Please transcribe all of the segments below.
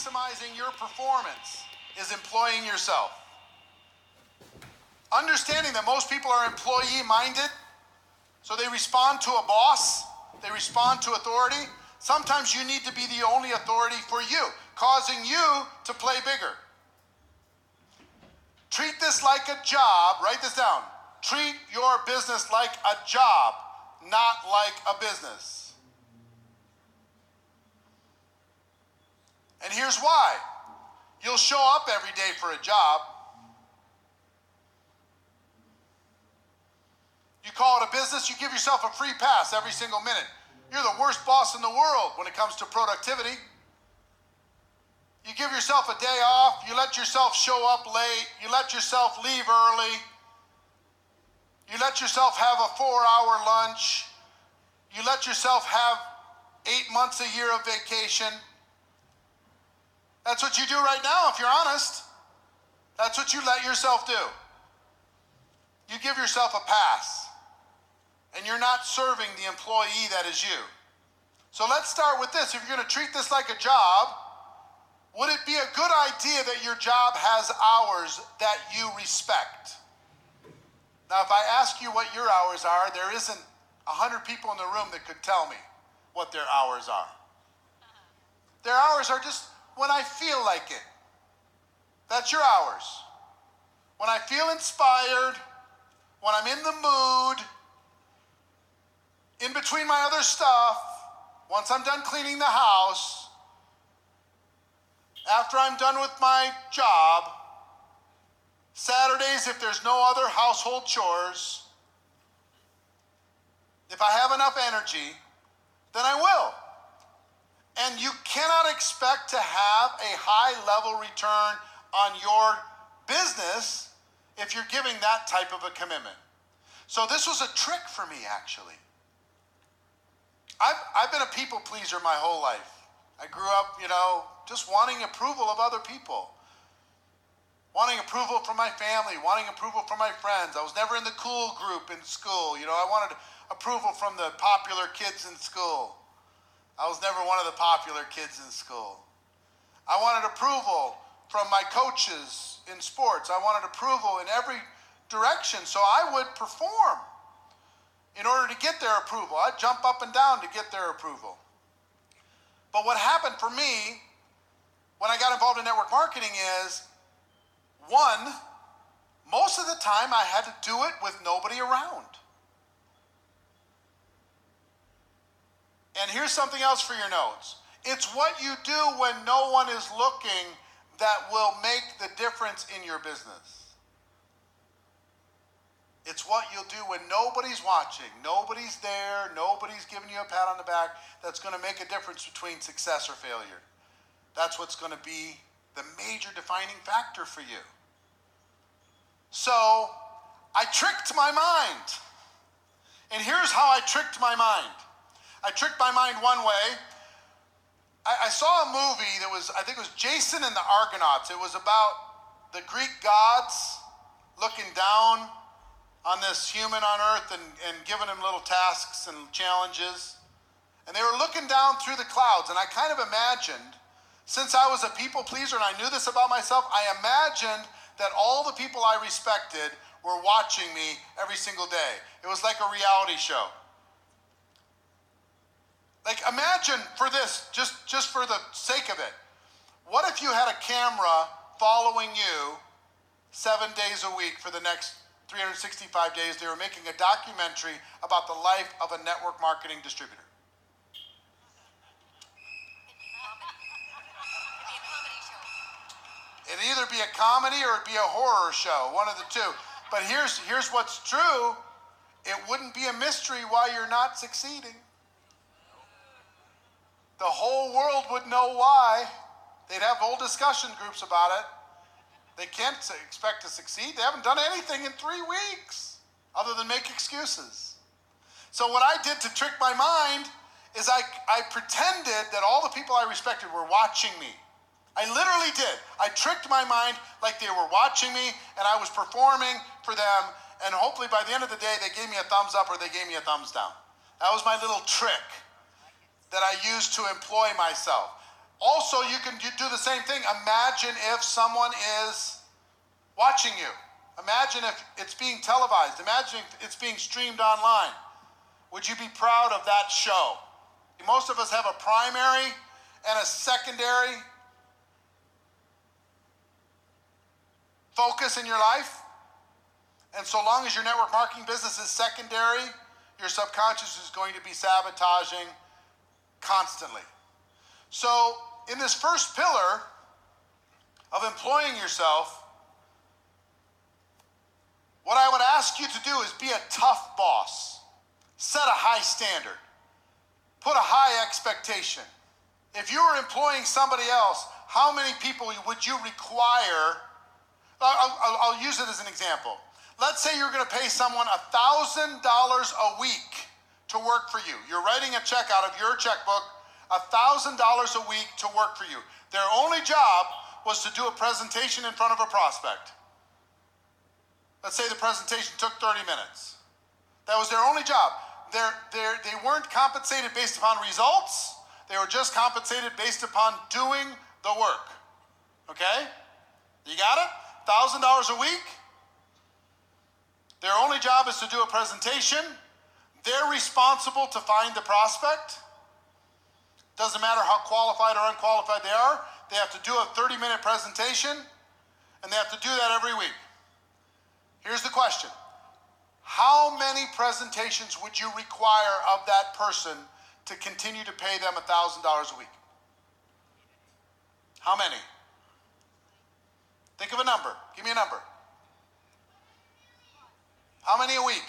maximizing your performance is employing yourself. Understanding that most people are employee-minded, so they respond to a boss, they respond to authority. Sometimes you need to be the only authority for you, causing you to play bigger. Treat this like a job. Write this down. Treat your business like a job, not like a business. And here's why. You'll show up every day for a job. You call it a business, you give yourself a free pass every single minute. You're the worst boss in the world when it comes to productivity. You give yourself a day off, you let yourself show up late, you let yourself leave early, you let yourself have a 4-hour lunch, you let yourself have 8 months a year of vacation. That's what you do right now, if you're honest. That's what you let yourself do. You give yourself a pass, and you're not serving the employee that is you. So let's start with this. If you're going to treat this like a job, would it be a good idea that your job has hours that you respect? Now, if I ask you what your hours are, there isn't 100 people in the room that could tell me what their hours are. Their hours are just when I feel like it. That's your hours. When I feel inspired, when I'm in the mood, in between my other stuff, once I'm done cleaning the house, after I'm done with my job, Saturdays if there's no other household chores, if I have enough energy, then I will. And you cannot expect to have a high level return on your business if you're giving that type of a commitment. So this was a trick for me, actually. I've been a people pleaser my whole life. I grew up, just wanting approval of other people. Wanting approval from my family, wanting approval from my friends. I was never in the cool group in school. I wanted approval from the popular kids in school. I was never one of the popular kids in school. I wanted approval from my coaches in sports. I wanted approval in every direction, so I would perform in order to get their approval. I'd jump up and down to get their approval. But what happened for me when I got involved in network marketing is, one, most of the time I had to do it with nobody around. And here's something else for your notes. It's what you do when no one is looking that will make the difference in your business. It's what you'll do when nobody's watching, nobody's there, nobody's giving you a pat on the back that's going to make a difference between success or failure. That's what's going to be the major defining factor for you. So I tricked my mind. And here's how I tricked my mind. I tricked my mind one way. I saw a movie that was, I think it was Jason and the Argonauts. It was about the Greek gods looking down on this human on earth and giving him little tasks and challenges. And they were looking down through the clouds. And I kind of imagined, since I was a people pleaser and I knew this about myself, I imagined that all the people I respected were watching me every single day. It was like a reality show. Like, imagine for this, just for the sake of it, what if you had a camera following you 7 days a week for the next 365 days? They were making a documentary about the life of a network marketing distributor. It'd either be a comedy or it'd be a horror show, one of the two. But here's what's true. It wouldn't be a mystery why you're not succeeding. The whole world would know why. They'd have whole discussion groups about it. They can't expect to succeed. They haven't done anything in 3 weeks other than make excuses. So what I did to trick my mind is I pretended that all the people I respected were watching me. I literally did. I tricked my mind like they were watching me and I was performing for them, and hopefully by the end of the day they gave me a thumbs up or they gave me a thumbs down. That was my little trick that I used to employ myself. Also, you can do the same thing. Imagine if someone is watching you. Imagine if it's being televised. Imagine if it's being streamed online. Would you be proud of that show? Most of us have a primary and a secondary focus in your life. And so long as your network marketing business is secondary, your subconscious is going to be sabotaging constantly. So in this first pillar of employing yourself, what I would ask you to do is be a tough boss. Set a high standard. Put a high expectation. If you were employing somebody else, how many people would you require? I'll use it as an example. Let's say you're going to pay someone $1,000 a week to work for you. You're writing a check out of your checkbook, $1,000 a week to work for you. Their only job was to do a presentation in front of a prospect. Let's say the presentation took 30 minutes. That was their only job. They weren't compensated based upon results. They were just compensated based upon doing the work. Okay? You got it? $1,000 a week. Their only job is to do a presentation. They're responsible to find the prospect. Doesn't matter how qualified or unqualified they are. They have to do a 30-minute presentation, and they have to do that every week. Here's the question. How many presentations would you require of that person to continue to pay them $1,000 a week? How many? Think of a number. Give me a number. How many a week?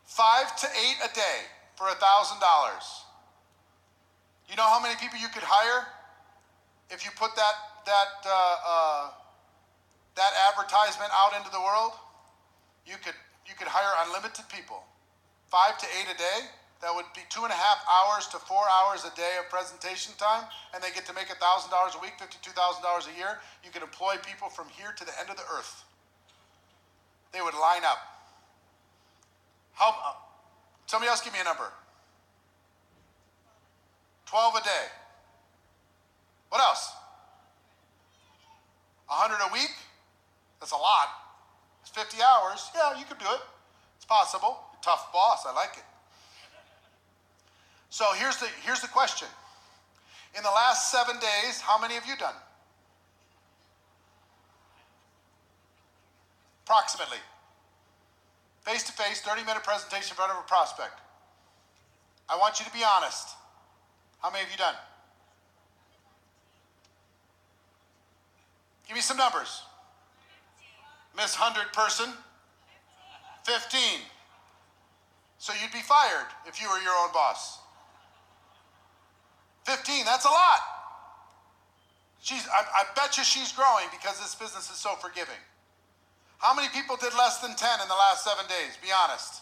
5 to 8 a day for $1,000. You know how many people you could hire if you put that advertisement out into the world? You could hire unlimited people. 5 to 8 a day. That would be 2.5 hours to 4 hours a day of presentation time, and they get to make $1,000 a week, $52,000 a year. You could employ people from here to the end of the earth. They would line up. Somebody else give me a number. 12 a day. What else? 100 a week? That's a lot. It's 50 hours. Yeah, you could do it. It's possible. Tough boss. I like it. So here's the question. In the last 7 days, how many have you done? Approximately. Face-to-face, 30-minute presentation in front of a prospect. I want you to be honest. How many have you done? Give me some numbers. Miss 100 person? 15. So you'd be fired if you were your own boss. 15, that's a lot. I bet you she's growing because this business is so forgiving. How many people did less than 10 in the last 7 days? Be honest.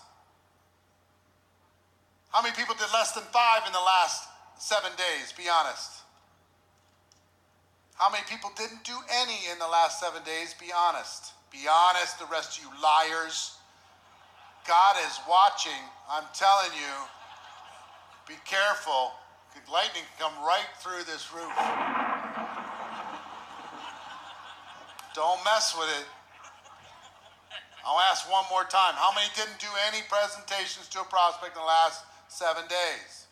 How many people did less than 5 in the last 7 days? Be honest. How many people didn't do any in the last 7 days? Be honest. Be honest, the rest of you liars. God is watching. I'm telling you, be careful. Lightning can come right through this roof. Don't mess with it. I'll ask one more time. How many didn't do any presentations to a prospect in the last 7 days?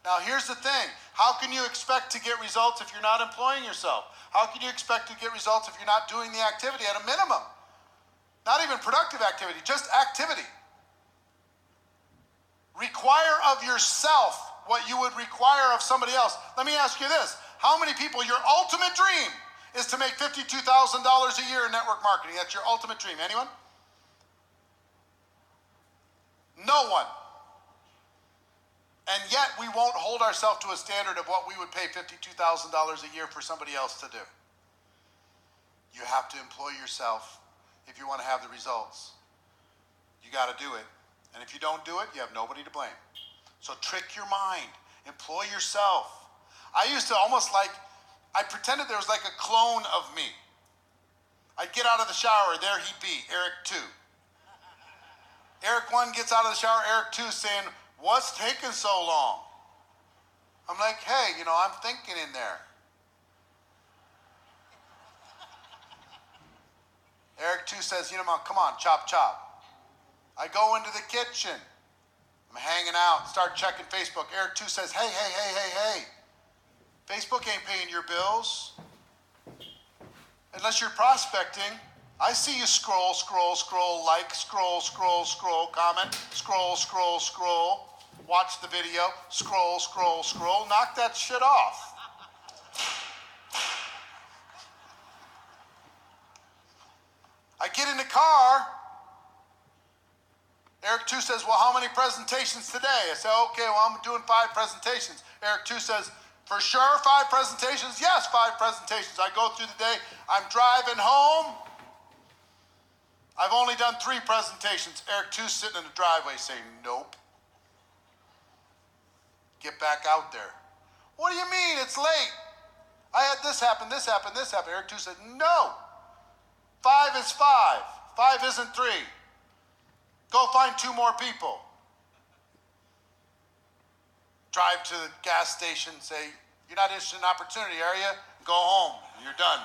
Now, here's the thing. How can you expect to get results if you're not employing yourself? How can you expect to get results if you're not doing the activity at a minimum? Not even productive activity, just activity. Require of yourself what you would require of somebody else. Let me ask you this. How many people, your ultimate dream is to make $52,000 a year in network marketing? That's your ultimate dream. Anyone? No one. And yet we won't hold ourselves to a standard of what we would pay $52,000 a year for somebody else to do. You have to employ yourself if you want to have the results. You got to do it. And if you don't do it, you have nobody to blame. So trick your mind. Employ yourself. I used to almost I pretended there was like a clone of me. I'd get out of the shower, there he'd be, Eric 2. Eric 1 gets out of the shower, Eric 2 saying, "What's taking so long?" I'm like, hey, I'm thinking in there. Eric 2 says, Mom, come on, chop, chop. I go into the kitchen. I'm hanging out, start checking Facebook. Eric 2 says, hey. Facebook ain't paying your bills. Unless you're prospecting. I see you scroll, like, scroll, comment, scroll, watch the video, scroll, knock that shit off. I get in the car. Eric 2 says, well, how many presentations today? I say, okay, well, I'm doing 5 presentations. Eric 2 says, for sure 5 presentations? Yes, 5 presentations. I go through the day. I'm driving home. I've only done 3 presentations. Eric 2's sitting in the driveway saying, nope. Get back out there. What do you mean? It's late. I had this happen. Eric 2 said, no. 5 is 5. 5 isn't 3. Go find 2 more people. Drive to the gas station, say, you're not interested in opportunity, are you? Go home. You're done.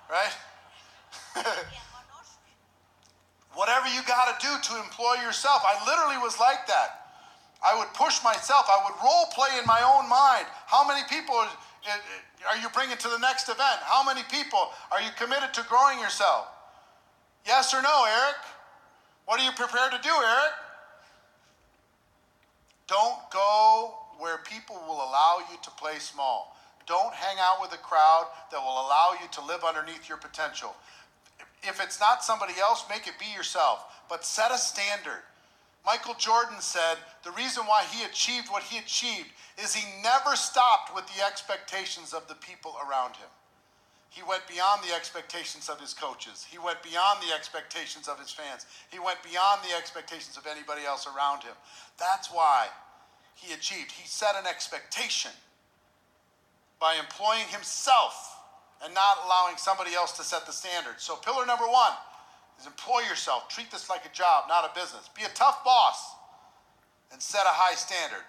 Right? Whatever you got to do to employ yourself. I literally was like that. I would push myself. I would role play in my own mind. How many people are you bringing to the next event? How many people are you committed to growing yourself? Yes or no, Eric? What are you prepared to do, Eric? Don't go where people will allow you to play small. Don't hang out with a crowd that will allow you to live underneath your potential. If it's not somebody else, make it be yourself. But set a standard. Michael Jordan said the reason why he achieved what he achieved is he never stopped with the expectations of the people around him. He went beyond the expectations of his coaches. He went beyond the expectations of his fans. He went beyond the expectations of anybody else around him. That's why he achieved. He set an expectation by employing himself and not allowing somebody else to set the standard. So pillar number 1 is employ yourself. Treat this like a job, not a business. Be a tough boss and set a high standard.